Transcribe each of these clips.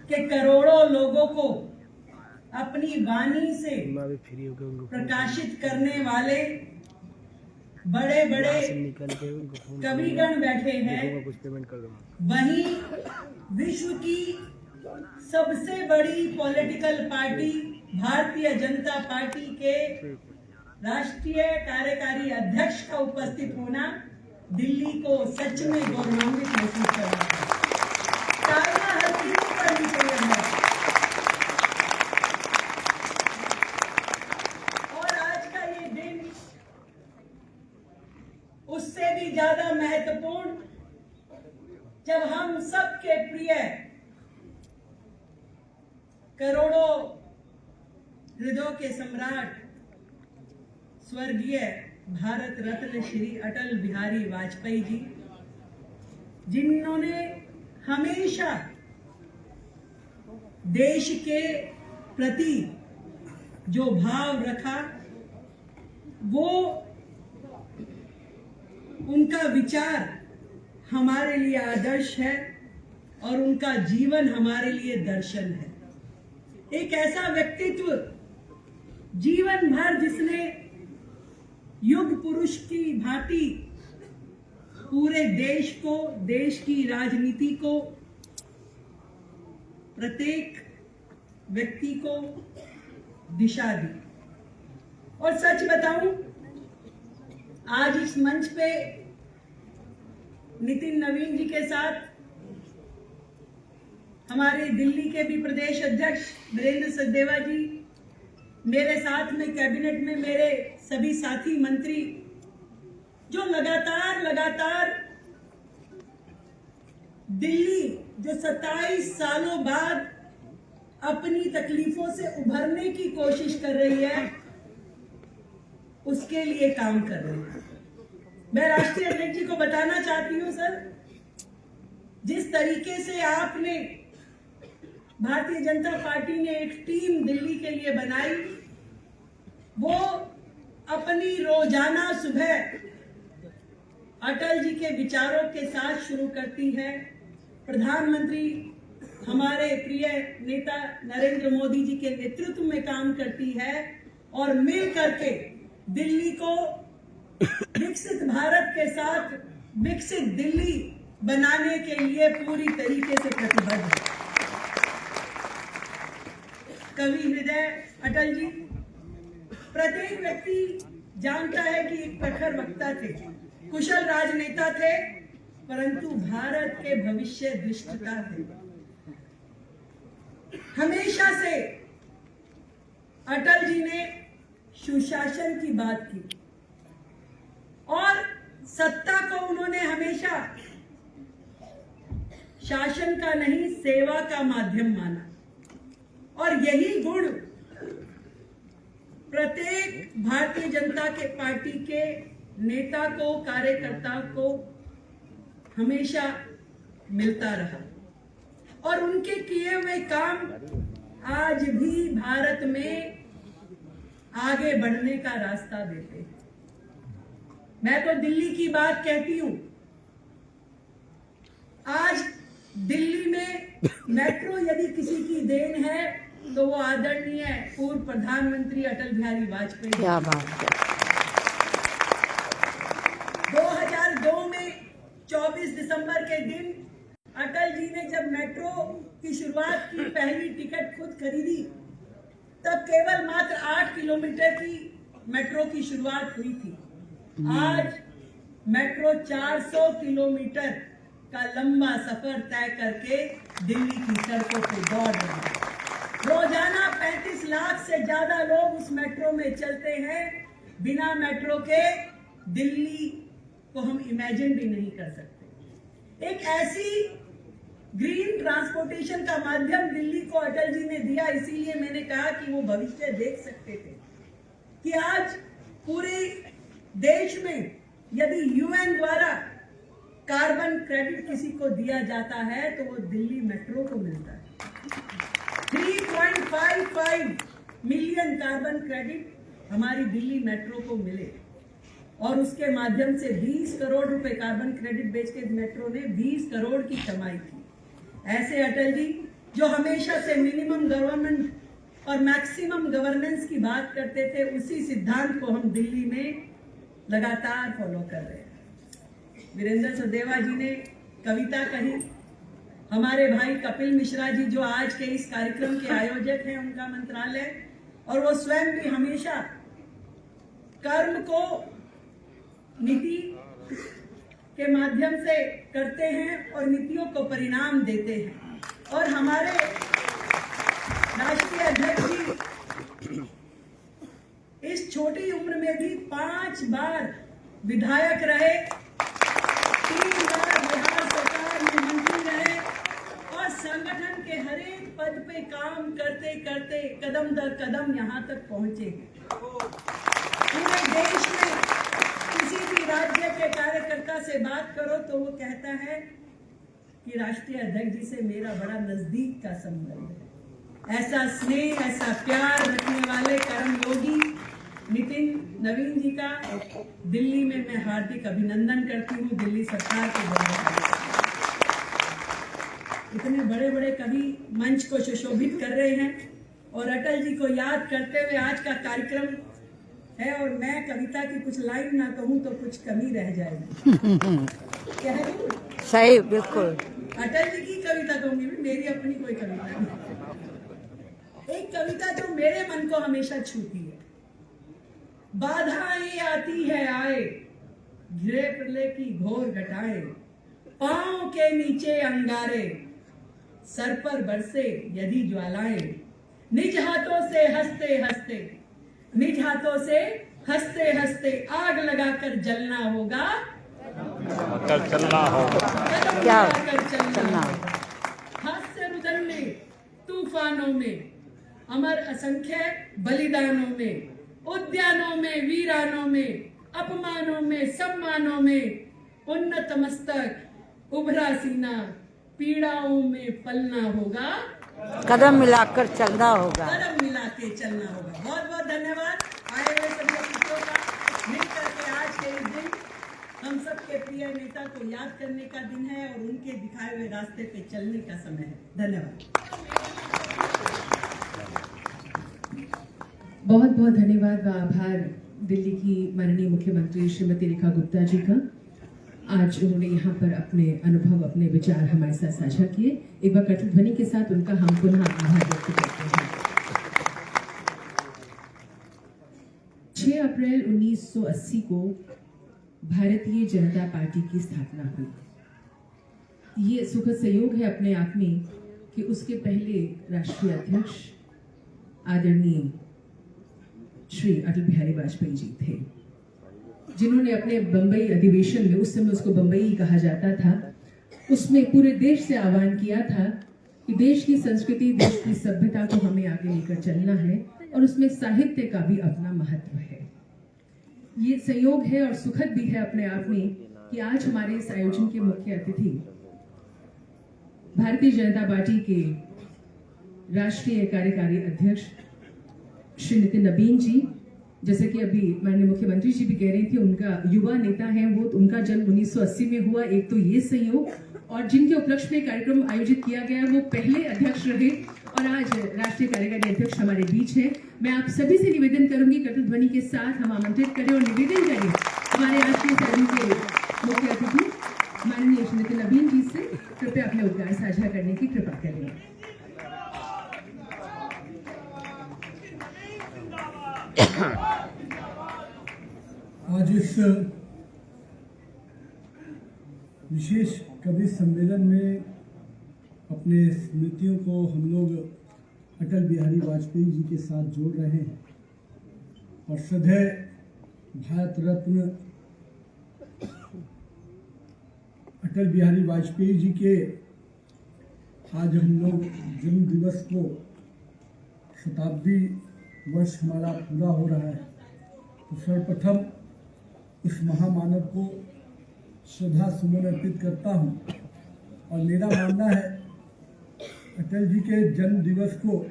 कि करोड़ों लोगों को अपनी वाणी से प्रकाशित करने वाले बड़े बड़े कविगण बैठे हैं, वहीं विश्व की सबसे बड़ी political party Bharatiya Janata party के राष्ट्रीय कार्यकारी अध्यक्ष का उपस्थित होना दिल्ली को सच में गौरवान्वित महसूस कर रहा है। तालियां हर किसी पर भी चाहिए। और आज का ये दिन उससे भी ज्यादा महत्वपूर्ण जब हम सबके प्रिय करोड़ों हृदयों के सम्राट स्वर्गीय भारत रत्न श्री अटल बिहारी वाजपेयी जी, जिन्होंने हमेशा देश के प्रति जो भाव रखा, वो उनका विचार हमारे लिए आदर्श है और उनका जीवन हमारे लिए दर्शन है। एक ऐसा व्यक्तित्व जीवन भर जिसने युग पुरुष की भांति पूरे देश को, देश की राजनीति को, प्रत्येक व्यक्ति को दिशा दी। और सच बताऊं, आज इस मंच पे नितिन नवीन जी के साथ हमारे दिल्ली के भी प्रदेश अध्यक्ष वीरेंद्र सचदेवा जी, मेरे साथ में कैबिनेट में मेरे सभी साथी मंत्री, जो लगातार दिल्ली जो 27 सालों बाद अपनी तकलीफों से उभरने की कोशिश कर रही है, उसके लिए काम कर रहे हैं। मैं राष्ट्रीय अध्यक्ष जी को बताना चाहती हूं, सर, जिस तरीके से आपने भारतीय जनता पार्टी ने एक टीम दिल्ली के लिए बनाई, वो अपनी रोजाना सुबह अटल जी के विचारों के साथ शुरू करती है। प्रधानमंत्री हमारे प्रिय नेता नरेंद्र मोदी जी के नेतृत्व में काम करती है और मिल करके दिल्ली को विकसित भारत के साथ विकसित दिल्ली बनाने के लिए पूरी तरीके से प्रतिबद्ध है। कवि हृदय अटल जी, प्रत्येक व्यक्ति जानता है कि एक प्रखर वक्ता थे, कुशल राजनेता थे, परंतु भारत के भविष्य दृष्टता थे। हमेशा से अटल जी ने सुशासन की बात की और सत्ता को उन्होंने हमेशा शासन का नहीं, सेवा का माध्यम माना। और यही गुण प्रत्येक भारतीय जनता के पार्टी के नेता को, कार्यकर्ता को हमेशा मिलता रहा और उनके किए हुए काम आज भी भारत में आगे बढ़ने का रास्ता देते हैं। मैं तो दिल्ली की बात कहती हूं, आज दिल्ली में मेट्रो यदि किसी की देन है तो वो आदरणीय पूर्व प्रधानमंत्री अटल बिहारी वाजपेयी। क्या बात है। 2002 में 24 दिसंबर के दिन अटल जी ने जब मेट्रो की शुरुआत की, पहली टिकट खुद खरीदी, तब केवल मात्र 8 किलोमीटर की मेट्रो की शुरुआत हुई थी। आज मेट्रो 400 किलोमीटर का लंबा सफर तय करके दिल्ली की सड़कों पे दौड़ रहे हैं। रोजाना 35 लाख से ज्यादा लोग उस मेट्रो में चलते हैं। बिना मेट्रो के दिल्ली को हम इमेजिन भी नहीं कर सकते। एक ऐसी ग्रीन ट्रांसपोर्टेशन का माध्यम दिल्ली को अटल जी ने दिया, इसीलिए मैंने कहा कि वो भविष्य देख सकते थे कि आज पूरे देश में यदि यूएन द्वारा कार्बन क्रेडिट किसी को दिया जाता है तो वो दिल्ली मेट्रो को मिलता है। 3.55 मिलियन कार्बन क्रेडिट हमारी दिल्ली मेट्रो को मिले और उसके माध्यम से 20 करोड़ रुपए कार्बन क्रेडिट बेच के मेट्रो ने 20 करोड़ की कमाई की। ऐसे अटल जी जो हमेशा से मिनिमम गवर्नमेंट और मैक्सिमम गवर्नेंस की बात करते थे, उसी सिद्धांत को हम दिल्ली में लगातार फॉलो कर रहे हैं। वीरेंद्र सचदेवा जी ने कविता कही, हमारे भाई कपिल मिश्रा जी जो आज के इस कार्यक्रम के आयोजक हैं, उनका मंत्रालय, और वो स्वयं भी हमेशा कर्म को नीति के माध्यम से करते हैं और नीतियों को परिणाम देते हैं। और हमारे राष्ट्रीय अध्यक्ष जी इस छोटी उम्र में भी 5 बार विधायक रहे, 3 बार बिहार सरकार में मंत्री रहे और संगठन के हर एक पद पे काम करते करते कदम दर कदम यहाँ तक पहुंचे। पूरे देश में किसी भी राज्य के कार्यकर्ता से बात करो तो वो कहता है कि राष्ट्रीय अध्यक्ष जी से मेरा बड़ा नजदीक का संबंध है। ऐसा स्नेह, ऐसा प्यार रखने वाले कर्मयोगी नितिन नवीन जी का दिल्ली में मैं हार्दिक अभिनंदन करती हूँ। दिल्ली सरकार के द्वारा इतने बड़े बड़े कवि मंच को सुशोभित कर रहे हैं और अटल जी को याद करते हुए आज का कार्यक्रम है। और मैं कविता की कुछ लाइन ना कहूँ तो कुछ कमी रह जाएगी। क्या है? सही, बिल्कुल। अटल जी की कविता कहूंगी, मेरी अपनी कोई कविता नहीं। एक कविता जो मेरे मन को हमेशा छूती है। बाधाएं आती है आए, घिरे प्रलय की घोर घटाएं, पांव के नीचे अंगारे, सर पर बरसे यदि ज्वालाएं, निज हाथों से हंसते हंसते, निज हाथों से हंसते हंसते आग लगाकर जलना होगा, चलना होगा, क्या चलना होगा। हास्य रुदन में, तूफानों में, अमर असंख्य बलिदानों में, उद्यानों में, वीरानों में, अपमानों में, सम्मानों में, उन्नत मस्तक, उभरा सीना, पीड़ाओं में पलना होगा, कदम मिलाकर चलना होगा, कदम मिला के चलना होगा। बहुत बहुत धन्यवाद आए हुए सभी अतिथियों का। मिलकर के आज के इस दिन हम सबके प्रिय नेता को याद करने का दिन है और उनके दिखाए हुए रास्ते पे चलने का समय है। धन्यवाद। बहुत बहुत धन्यवाद व आभार दिल्ली की माननीय मुख्यमंत्री श्रीमती रेखा गुप्ता जी का। आज उन्होंने यहाँ पर अपने अनुभव, अपने विचार हमारे साथ साझा किए। एक बार कठोर ध्वनि के साथ उनका हम पुनः आभार व्यक्त करते हैं। 6 अप्रैल 1980 को भारतीय जनता पार्टी की स्थापना हुई। ये सुखद संयोग है अपने आप में कि उसके पहले राष्ट्रीय अध्यक्ष आदरणीय श्री अटल बिहारी वाजपेयी जी थे, जिन्होंने अपने बंबई अधिवेशन में, उस समय उसको बंबई कहा जाता था, उसमें पूरे देश से आह्वान किया था कि देश की संस्कृति, देश की सभ्यता को हमें आगे लेकर चलना है और उसमें साहित्य का भी अपना महत्व है। ये संयोग है और सुखद भी है अपने आप में कि आज हमारे इस आयोजन के मुख्य अतिथि भारतीय जनता पार्टी के राष्ट्रीय कार्यकारी अध्यक्ष श्री नितिन नवीन जी, जैसे कि अभी माननीय मुख्यमंत्री जी भी कह रही थी, उनका युवा नेता है वो, उनका जन्म 1980 में हुआ। एक तो ये संयोग, और जिनके उपलक्ष्य में कार्यक्रम आयोजित किया गया वो पहले अध्यक्ष रहे और आज राष्ट्रीय कार्यकारी अध्यक्ष हमारे बीच है। मैं आप सभी से निवेदन करूंगी, कठोर ध्वनि के साथ हम आमंत्रित करें और निवेदन करें हमारे आज के सदन के मुख्य अतिथि माननीय श्री नितिन नवीन जी से कृपया अपने उद्गार साझा करने की कृपा करें। आज इस विशेष कवि सम्मेलन में अपने स्मृतियों को हम लोग अटल बिहारी वाजपेयी जी के साथ जोड़ रहे हैं और सदैव भारत रत्न अटल बिहारी वाजपेयी जी के आज हम लोग जन्म दिवस को शताब्दी वर्ष हमारा पूरा हो रहा है। तो सर्वप्रथम इस महामानव को श्रद्धा सुमन अर्पित करता हूँ और मेरा मानना है अटल जी के जन्म दिवस को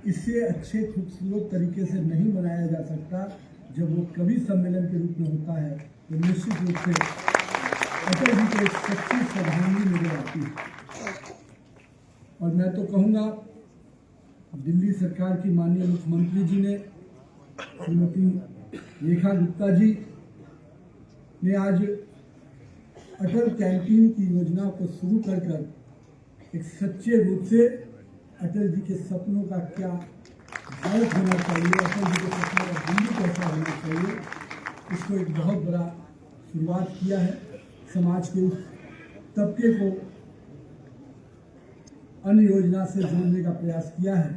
इससे अच्छे खूबसूरत तरीके से नहीं मनाया जा सकता जब वो कवि सम्मेलन के रूप में होता है। तो निश्चित रूप से अटल जी को एक सच्ची श्रद्धांजलि नजर आती है। और मैं तो कहूँगा दिल्ली सरकार की माननीय मुख्यमंत्री जी ने, श्रीमती रेखा गुप्ता जी ने आज अटल कैंटीन की योजना को शुरू कर एक सच्चे रूप से अटल जी के सपनों का क्या भारत होना चाहिए, अटल जी के सपनों का दिल्ली कैसा होना चाहिए, इसको एक बहुत बड़ा शुरुआत किया है। समाज के उस तबके को अन्य योजना से जोड़ने का प्रयास किया है,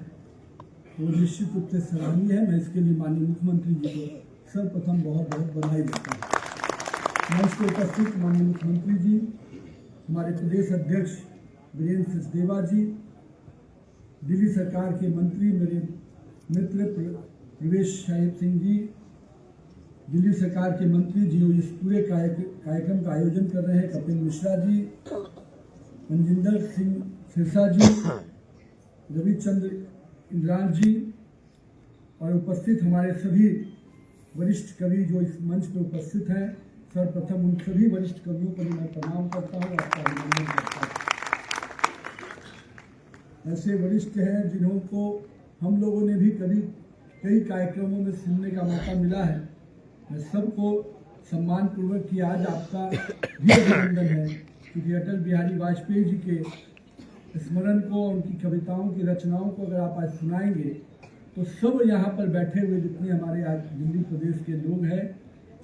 तो निश्चित रूप से सराहनीय है। मैं इसके लिए माननीय मुख्यमंत्री जी को सर्वप्रथम बहुत बहुत बधाई देता हूँ। मंच पर उपस्थित माननीय मुख्यमंत्री जी, हमारे प्रदेश अध्यक्ष वीरेंद्र सचदेवा जी, दिल्ली सरकार के मंत्री मेरे मित्र प्रवेश साहिब सिंह जी, दिल्ली सरकार के मंत्री जो इस पूरे कार्यक्रम का आयोजन कर रहे हैं, कपिल मिश्रा जी, मनजिंदर सिंह सिरसा जी, रविचंद्र इंद्रान जी और उपस्थित हमारे सभी वरिष्ठ कवि जो इस मंच पर उपस्थित हैं, सर्वप्रथम उन सभी वरिष्ठ कवियों को मैं प्रणाम करता हूँ, आपका अभिनंदन करता हूँ। ऐसे वरिष्ठ हैं जिन्हों को हम लोगों ने भी कई कार्यक्रमों में सुनने का मौका मिला है। मैं सबको सम्मान पूर्वक कि आज आपका भी अभिनंदन है, क्योंकि अटल बिहारी वाजपेयी जी के स्मरण को, उनकी कविताओं की रचनाओं को अगर आप आज सुनाएंगे तो सब यहाँ पर बैठे हुए जितने हमारे आज दिल्ली प्रदेश के लोग हैं,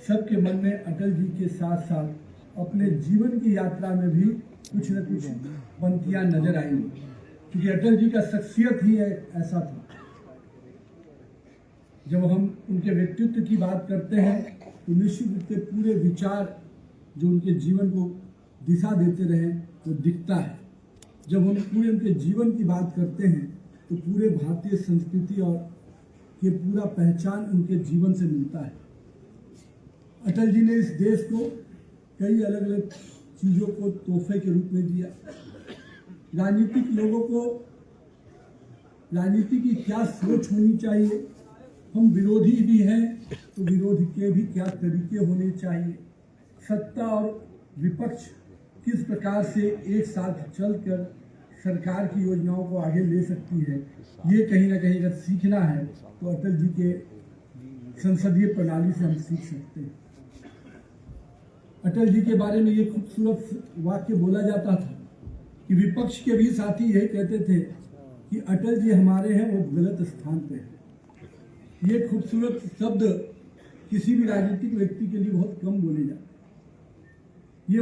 सबके मन में अटल जी के साथ साथ अपने जीवन की यात्रा में भी कुछ न कुछ पंक्तियाँ नजर आएंगी, क्योंकि अटल जी का शख्सियत ही ऐसा था। जब हम उनके व्यक्तित्व की बात करते हैं तो निश्चित रूप से पूरे विचार जो उनके जीवन को दिशा देते रहे वो दिखता है। जब हम पूरे उनके जीवन की बात करते हैं तो पूरे भारतीय संस्कृति और ये पूरा पहचान उनके जीवन से मिलता है। अटल जी ने इस देश को कई अलग अलग चीज़ों को तोहफे के रूप में दिया। राजनीतिक लोगों को राजनीति की क्या सोच होनी चाहिए, हम विरोधी भी हैं तो विरोध के भी क्या तरीके होने चाहिए, सत्ता और विपक्ष किस प्रकार से एक साथ चलकर सरकार की योजनाओं को आगे ले सकती है, ये कहीं ना कहीं अगर सीखना है तो अटल जी के संसदीय प्रणाली से हम सीख सकते हैं। अटल जी के बारे में ये खूबसूरत वाक्य बोला जाता था कि विपक्ष के भी साथी यही कहते थे कि अटल जी हमारे हैं, वो गलत स्थान पे है। ये खूबसूरत शब्द किसी भी राजनीतिक व्यक्ति के लिए बहुत कम बोले जाते हैं।